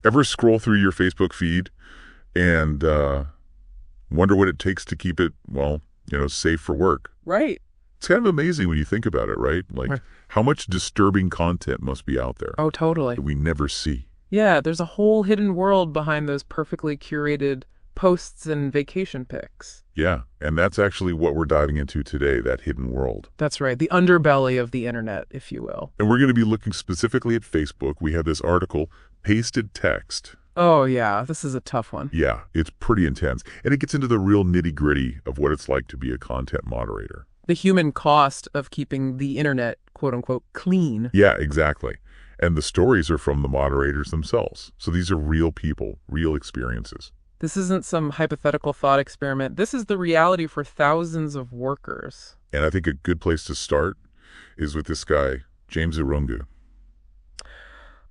Ever scroll through your Facebook feed and wonder what it takes to keep it, well, safe for work? Right. It's kind of amazing when you think about it, right? Like, Right. how much disturbing content must be out there Oh, totally. that we never see. Yeah, there's a whole hidden world behind those perfectly curated posts and vacation pics. Yeah, and that's actually what we're diving into today, that hidden world. That's right, the underbelly of the internet, if you will. And we're going to be looking specifically at Facebook. We have this article, Pasted Text. Oh, yeah, this is a tough one. Yeah, it's pretty intense. And it gets into the real nitty-gritty of what it's like to be a content moderator. The human cost of keeping the internet, quote unquote, clean. Yeah, exactly. And the stories are from the moderators themselves. So these are real people, real experiences. This isn't some hypothetical thought experiment. This is the reality for thousands of workers. And I think a good place to start is with this guy, James Irungu.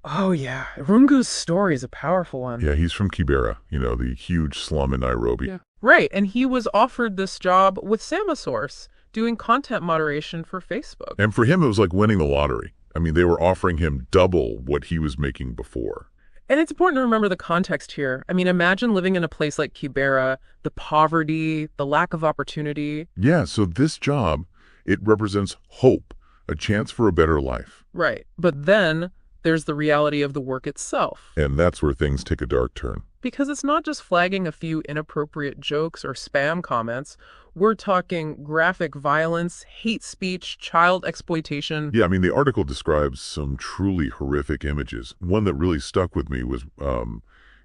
Oh, yeah. Rungu's story is a powerful one. Yeah, he's from Kibera, the huge slum in Nairobi. Yeah. Right, and he was offered this job with Samasource, doing content moderation for Facebook. And for him, it was like winning the lottery. I mean, they were offering him double what he was making before. And it's important to remember the context here. I mean, imagine living in a place like Kibera, the poverty, the lack of opportunity. Yeah, so this job, it represents hope, a chance for a better life. Right. But then there's the reality of the work itself. And that's where things take a dark turn. Because it's not just flagging a few inappropriate jokes or spam comments. We're talking graphic violence, hate speech, child exploitation. Yeah, I mean, the article describes some truly horrific images. One that really stuck with me was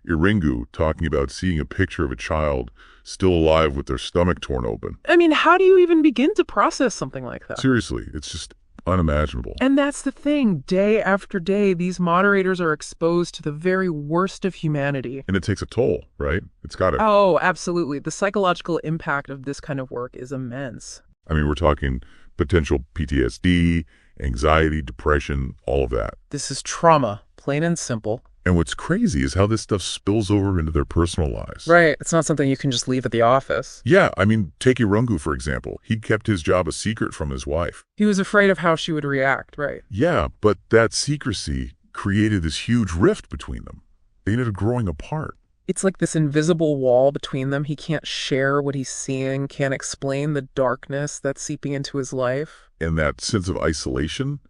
Iringu talking about seeing a picture of a child still alive with their stomach torn open. I mean, how do you even begin to process something like that? Seriously, it's just unimaginable. And that's the thing. Day after day, these moderators are exposed to the very worst of humanity. And it takes a toll, right? It's got to. Oh, absolutely. The psychological impact of this kind of work is immense. I mean, we're talking potential PTSD, anxiety, depression, all of that. This is trauma, plain and simple. And what's crazy is how this stuff spills over into their personal lives. Right. It's not something you can just leave at the office. Yeah, I mean, take Irungu, for example. He kept his job a secret from his wife. He was afraid of how she would react, right? Yeah, but that secrecy created this huge rift between them. They ended up growing apart. It's like this invisible wall between them. He can't share what he's seeing, can't explain the darkness that's seeping into his life. And that sense of isolation,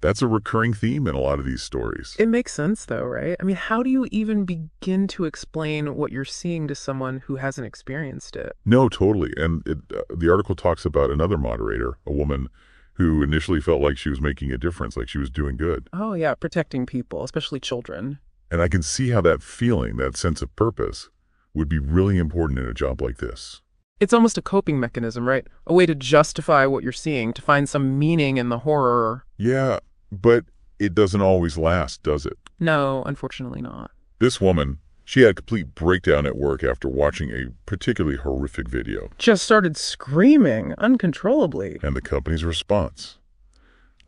that's a recurring theme in a lot of these stories. It makes sense, though, right? I mean, how do you even begin to explain what you're seeing to someone who hasn't experienced it? No, totally. And the article talks about another moderator, a woman who initially felt like she was making a difference, like she was doing good. Oh, yeah, protecting people, especially children. And I can see how that feeling, that sense of purpose, would be really important in a job like this. It's almost a coping mechanism, right? A way to justify what you're seeing, to find some meaning in the horror. Yeah, but it doesn't always last, does it? No, unfortunately not. This woman, she had a complete breakdown at work after watching a particularly horrific video. Just started screaming uncontrollably. And the company's response,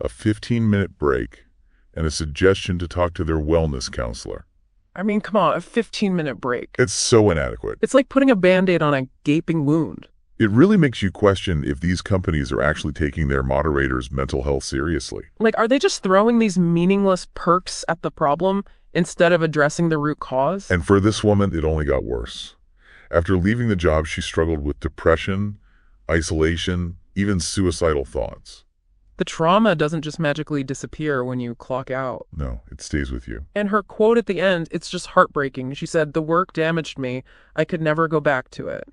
a 15-minute break and a suggestion to talk to their wellness counselor. I mean, come on, a 15-minute break. It's so inadequate. It's like putting a Band-Aid on a gaping wound. It really makes you question if these companies are actually taking their moderators' mental health seriously. Like, are they just throwing these meaningless perks at the problem instead of addressing the root cause? And for this woman, it only got worse. After leaving the job, she struggled with depression, isolation, even suicidal thoughts. The trauma doesn't just magically disappear when you clock out. No, it stays with you. And her quote at the end, it's just heartbreaking. She said, "The work damaged me. I could never go back to it."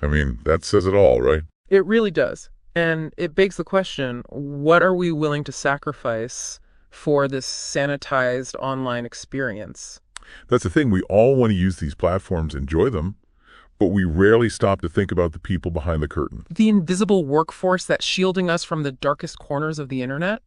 I mean, that says it all, right? It really does. And it begs the question, what are we willing to sacrifice for this sanitized online experience? That's the thing. We all want to use these platforms, enjoy them, but we rarely stop to think about the people behind the curtain. The invisible workforce that's shielding us from the darkest corners of the internet?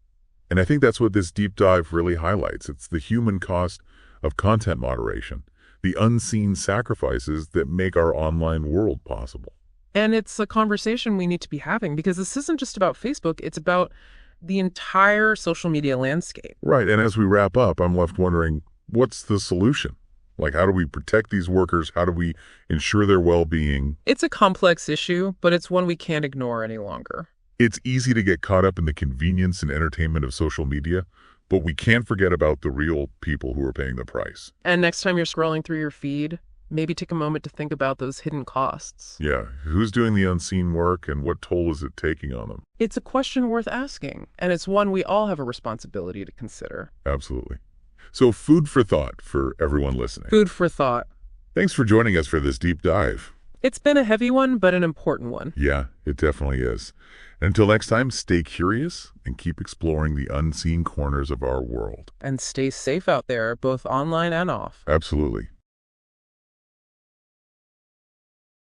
And I think that's what this deep dive really highlights. It's the human cost of content moderation, the unseen sacrifices that make our online world possible. And it's a conversation we need to be having because this isn't just about Facebook, it's about the entire social media landscape. Right, and as we wrap up, I'm left wondering, what's the solution? Like, how do we protect these workers? How do we ensure their well-being? It's a complex issue, but it's one we can't ignore any longer. It's easy to get caught up in the convenience and entertainment of social media, But we can't forget about the real people who are paying the price. And next time you're scrolling through your feed, maybe take a moment to think about those hidden costs. Yeah, who's doing the unseen work and what toll is it taking on them? It's a question worth asking, and it's one we all have a responsibility to consider. Absolutely. So food for thought for everyone listening. Food for thought. Thanks for joining us for this deep dive. It's been a heavy one, but an important one. Yeah, it definitely is. Until next time, stay curious and keep exploring the unseen corners of our world. And stay safe out there, both online and off. Absolutely.